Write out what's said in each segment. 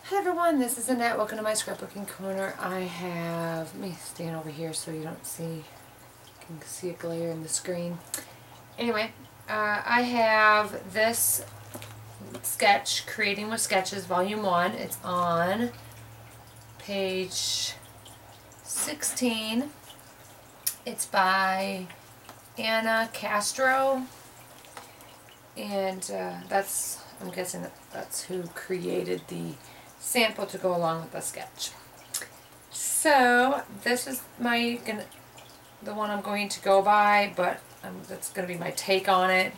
Hi everyone, this is Annette. Welcome to my scrapbooking corner. Let me stand over here so you can see a glare in the screen. Anyway, I have this sketch, Creating with Sketches, Volume 1. It's on page 16. It's by Anna Castro, and I'm guessing that's who created the sample to go along with the sketch. So this is the one I'm going to go by, but that's going to be my take on it.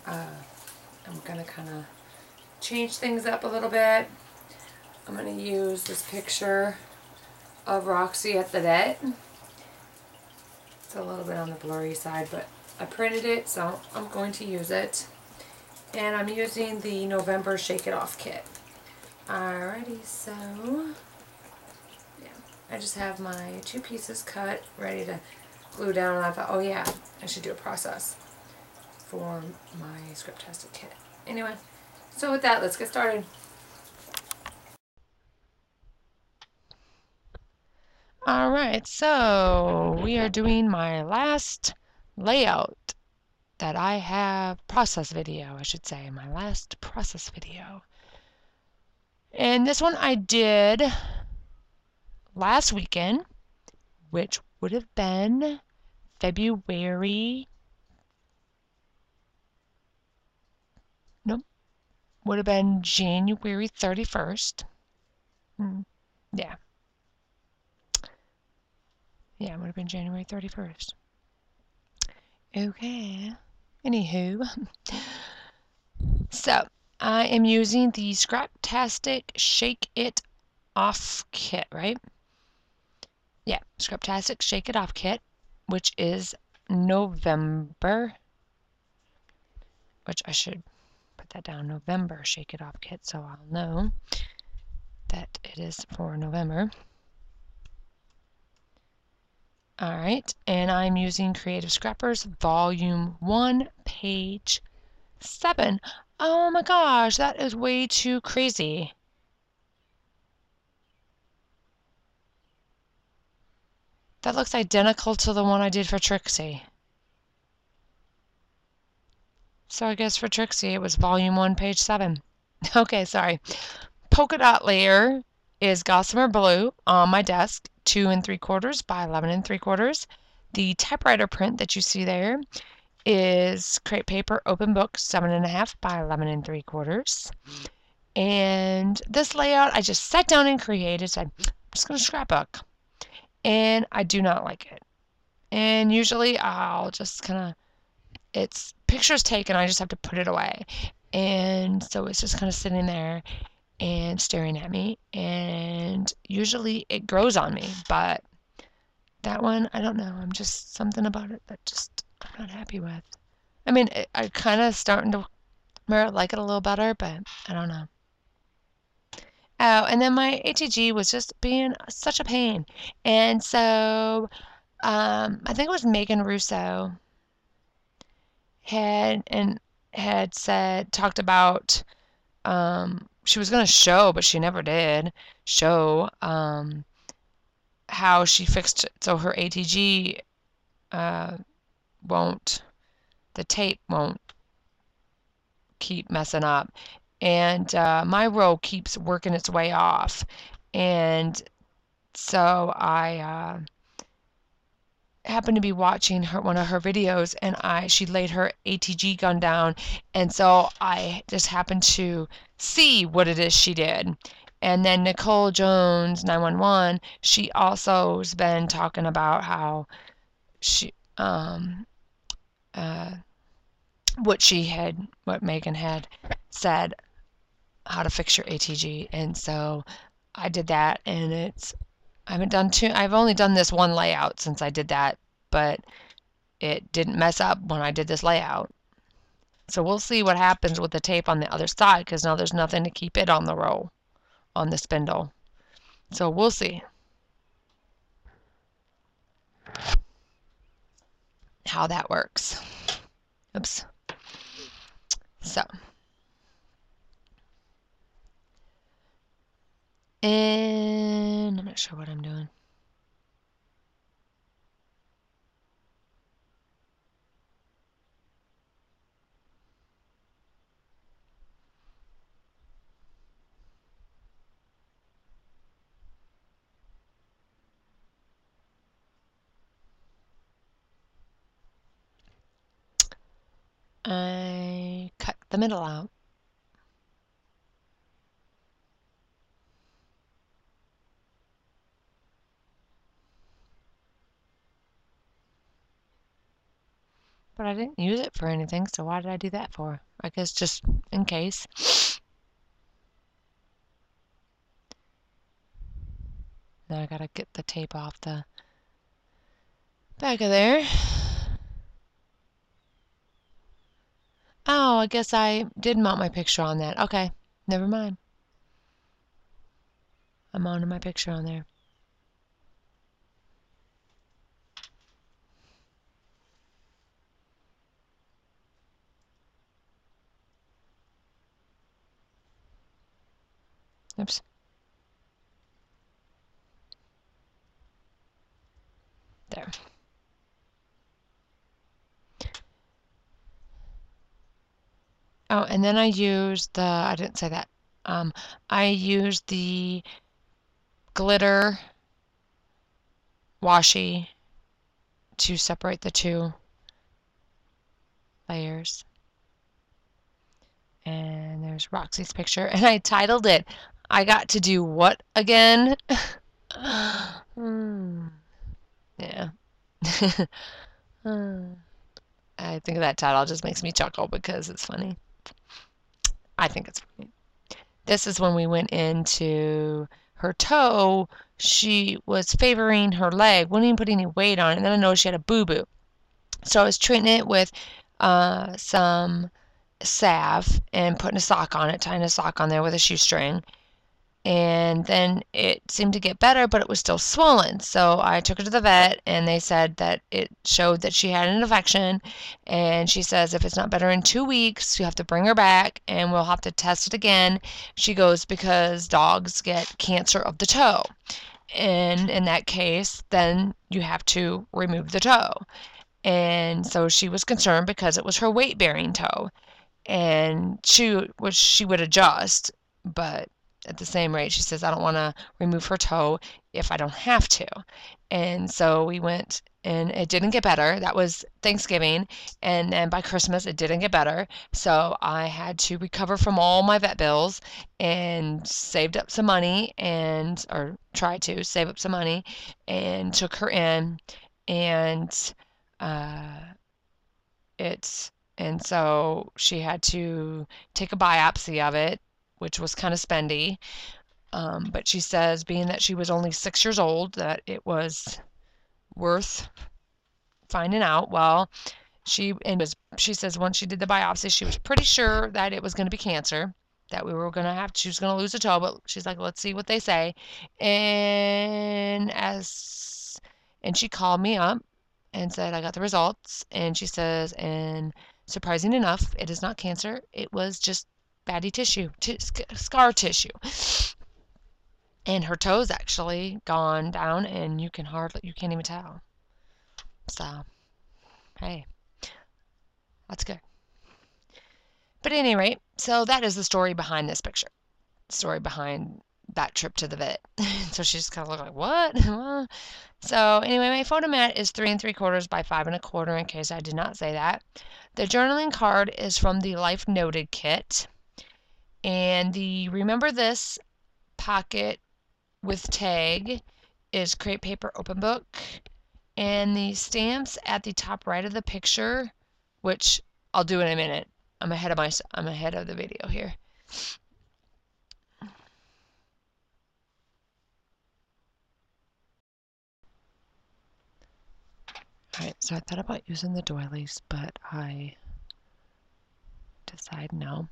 I'm going to kind of change things up a little bit. I'm going to use this picture of Roxy at the vet. It's a little bit on the blurry side, but I printed it, so I'm going to use it. And I'm using the November Shake It Off kit. Alrighty, so yeah, I just have my 2 pieces cut, ready to glue down, and I thought, oh yeah, I should do a process for my Scraptastic kit. Anyway, so with that, let's get started. Alright, so we are doing my last layout that I have, process video, I should say, my last process video. And this one I did last weekend, which would have been February, would have been January 31st. Yeah. Yeah, it would have been January 31st. Okay. Anywho. So, I am using the Scraptastic Shake It Off kit, right? Yeah, Scraptastic Shake It Off kit, which is November, which I should put that down, November Shake It Off kit, so I'll know that it is for November. Alright, and I'm using Creative Scrappers Volume 1, page 7. Oh my gosh, that is way too crazy. That looks identical to the one I did for Trixie. So I guess for Trixie it was Volume 1, page 7. Okay, sorry. Polka dot layer is Gossamer Blue on my desk, 2 3/4 by 11 3/4. The typewriter print that you see there is Crepe Paper Open Book, 7.5 by 11 3/4. And this layout I just sat down and created. Said, I'm just going to scrapbook. And I do not like it. And usually I'll just kind of, it's pictures taken, I just have to put it away. And so it's just kind of sitting there and staring at me. And usually it grows on me. But that one, I don't know. I'm just, something about it that just I'm not happy with. I mean, I kind of starting to like it a little better, but I don't know. Oh, and then my ATG was just being such a pain. And so I think it was Megan Russo had talked about she was going to show, but she never did show how she fixed it so her ATG the tape won't keep messing up. And my row keeps working its way off. And so I happened to be watching one of her videos, and she laid her ATG gun down, and so I just happened to see what it is she did. And then Nicole Jones 911, she also has been talking about how she what Megan had said, how to fix your ATG. And so I did that, and I've only done this one layout since I did that, but it didn't mess up when I did this layout. So we'll see what happens with the tape on the other side, because now there's nothing to keep it on the roll, on the spindle. So we'll see how that works. Oops. So And I'm not sure what I'm doing. I cut the middle out. But I didn't use it for anything, so why did I do that for? I guess just in case. Now I gotta get the tape off the back of there. Oh, I guess I did mount my picture on that. Okay, never mind. I mounted my picture on there. Oops. There. Oh, and then I used I didn't say that. I used the glitter washi to separate the two layers. And there's Roxy's picture, and I titled it, I got to do what again? Yeah. I think that title just makes me chuckle because it's funny. I think it's funny. This is when we went into her toe. She was favoring her leg, wouldn't even put any weight on it, and then I noticed she had a boo-boo. So I was treating it with some salve and putting a sock on it, tying a sock on there with a shoestring. And then it seemed to get better, but it was still swollen. So I took her to the vet, and they said that it showed that she had an infection. And she says if it's not better in 2 weeks, you have to bring her back, and we'll have to test it again. She goes, because dogs get cancer of the toe. And in that case, then you have to remove the toe. And so she was concerned because it was her weight-bearing toe. And she would adjust, but at the same rate, she says, I don't want to remove her toe if I don't have to. And so we went, and it didn't get better. That was Thanksgiving, and then by Christmas it didn't get better. So I had to recover from all my vet bills and saved up some money, or tried to save up some money, and took her in, and uh, it's and so she had to take a biopsy of it, which was kind of spendy. But she says, being that she was only 6 years old, that it was worth finding out. Well, she says once she did the biopsy, she was pretty sure that it was going to be cancer, that she was going to lose a toe, but she's like, let's see what they say. And she called me up and said, I got the results. And she says, and surprising enough, it is not cancer. It was just fatty tissue, scar tissue. And her toe's actually gone down, and you can't even tell. So, hey, that's good. But at any rate, so that is the story behind this picture. The story behind that trip to the vet. So she just kind of looked like, what? So anyway, my photo mat is 3 3/4 by 5 1/4, in case I did not say that. The journaling card is from the Life Noted kit. And the Remember This pocket with tag is crepe paper open book. And the stamps at the top right of the picture, which I'll do in a minute. I'm ahead of the video here. Alright, so I thought about using the doilies, but I decide no.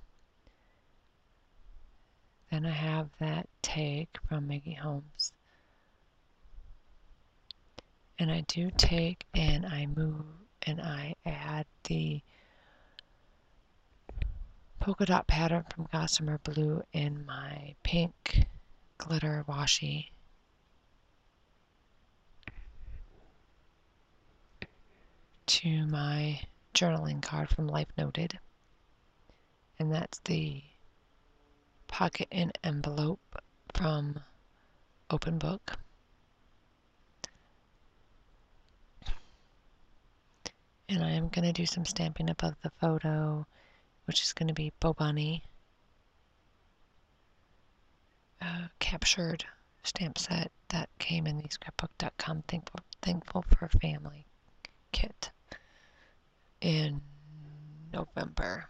Then I have that tag from Maggie Holmes. And I do take and I move and I add the polka dot pattern from Gossamer Blue in my pink glitter washi to my journaling card from Life Noted, and that's the pocket and envelope from Open Book. And I am going to do some stamping above the photo, which is going to be Bo Bunny captured stamp set that came in the Scrapbook.com Thankful for Family kit in November.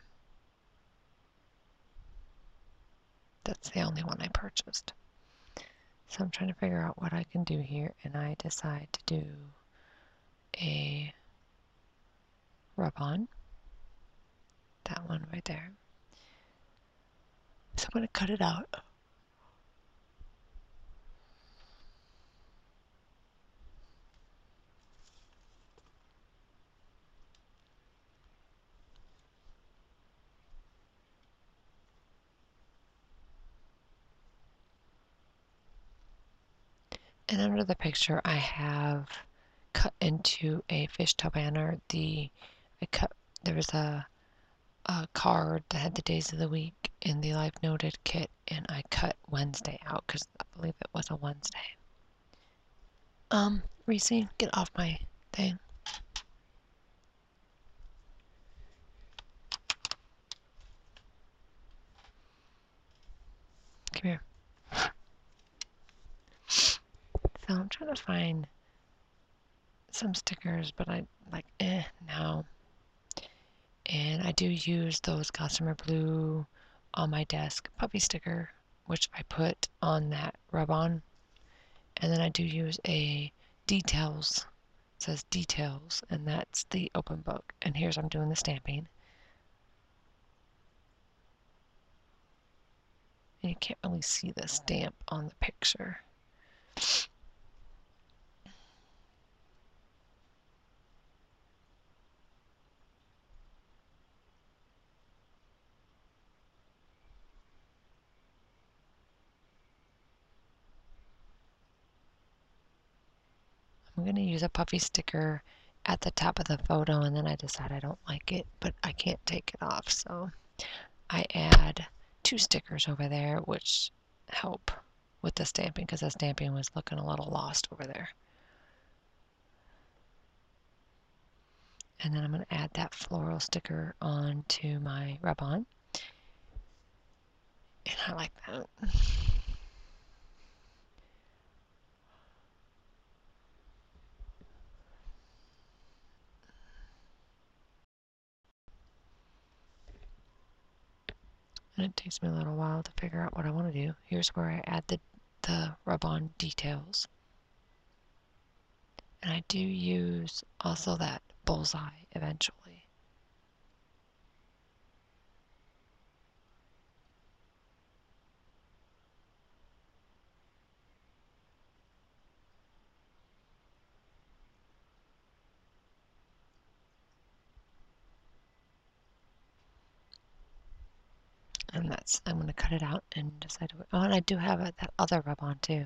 That's the only one I purchased. So I'm trying to figure out what I can do here, and I decide to do a rub-on. That one right there. So I'm going to cut it out. And under the picture I have cut into a fishtail banner. There was a card that had the days of the week in the Life Noted kit, and I cut Wednesday out because I believe it was a Wednesday. Reese, get off my thing. Come here. So I'm trying to find some stickers, but I no. And I do use those Gossamer Blue on my desk puppy sticker, which I put on that rub-on. And then I do use a details, it says details, and that's the Open Book. And here's I'm doing the stamping. And you can't really see the stamp on the picture. I'm going to use a puffy sticker at the top of the photo, and then I decide I don't like it, but I can't take it off, so I add 2 stickers over there, which help with the stamping because the stamping was looking a little lost over there. And then I'm going to add that floral sticker onto my rub-on, and I like that. And it takes me a little while to figure out what I want to do. Here's where I add the rub-on details. And I do use also that bullseye eventually. And I'm going to cut it out and decide what. Oh, and I do have that other rub-on too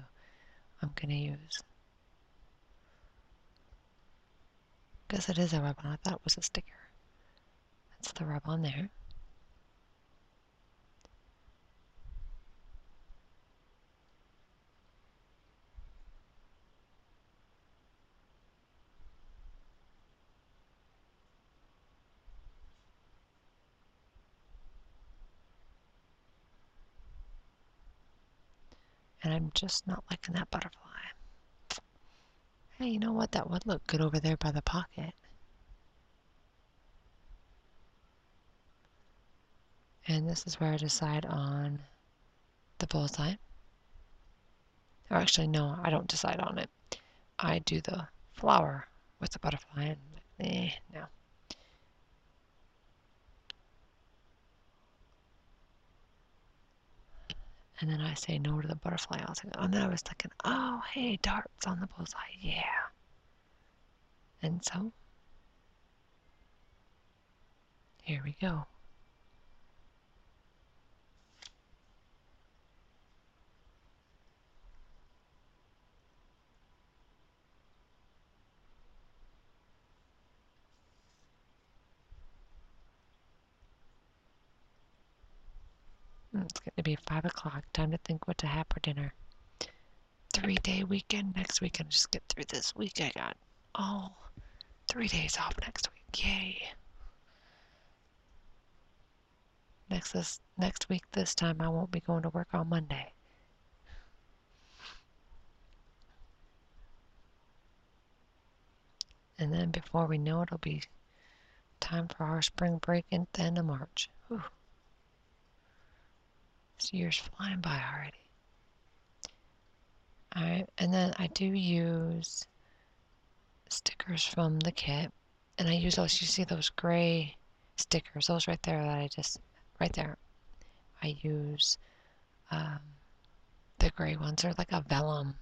I'm going to use. Because it is a rub-on. I thought it was a sticker. That's the rub-on there. And I'm just not liking that butterfly. Hey, you know what? That would look good over there by the pocket. And this is where I decide on the bullseye. Or actually, no, I don't decide on it. I do the flower with the butterfly, and no. And then I say no to the butterfly. And then I was thinking, oh, hey, darts on the bullseye, yeah. And so, here we go. It's going to be 5 o'clock. Time to think what to have for dinner. 3-day weekend next weekend. Just get through this week. I got 3 days off next week. Yay. Next week this time I won't be going to work on Monday. And then before we know it, it'll be time for our spring break at the end of March. Whew. This year's flying by already. Alright, and then I do use stickers from the kit. And I use those, you see those gray stickers, those right there that right there. I use the gray ones, they're like a vellum.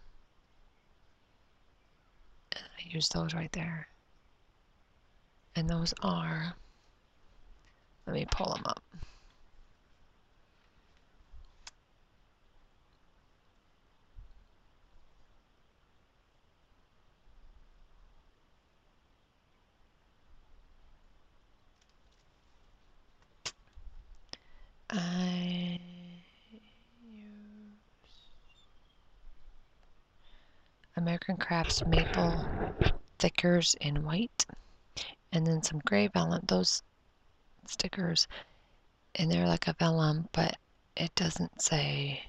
And I use those right there. And those are, let me pull them up. I use American Crafts Maple Thickers in white, and then some gray vellum, those stickers, and they're like a vellum, but it doesn't say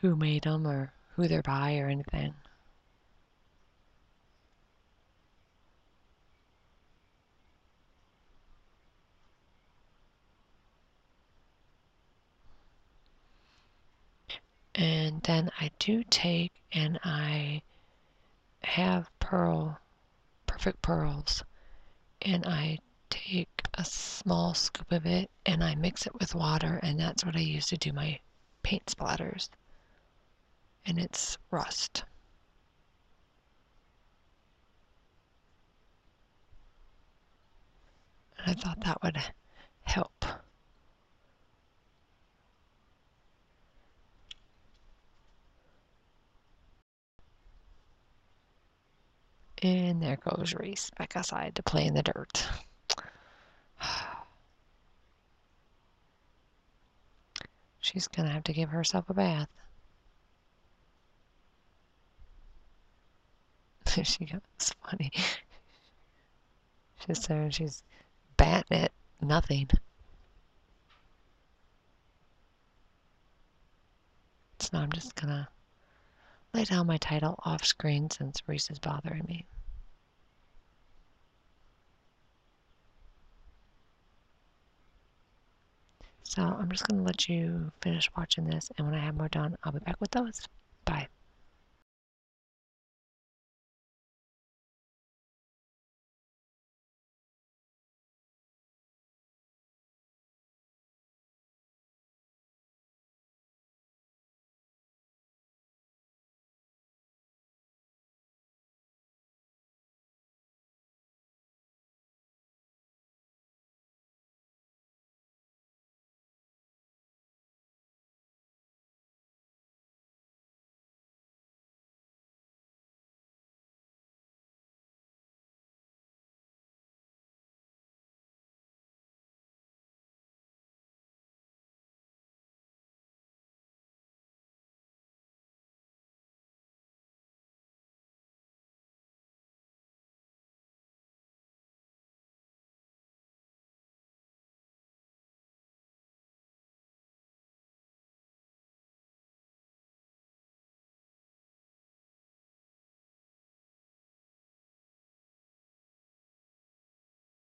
who made them or who they're by or anything. And then I do take and I have perfect pearls, and I take a small scoop of it and I mix it with water, and that's what I use to do my paint splatters. And it's rust. And I thought that would help. And there goes Reese back outside to play in the dirt. She's gonna have to give herself a bath. She goes, funny. She's there and she's batting at nothing. So now I'm just gonna lay down my title off screen since Reese is bothering me. So I'm just going to let you finish watching this, and when I have more done, I'll be back with those. Bye.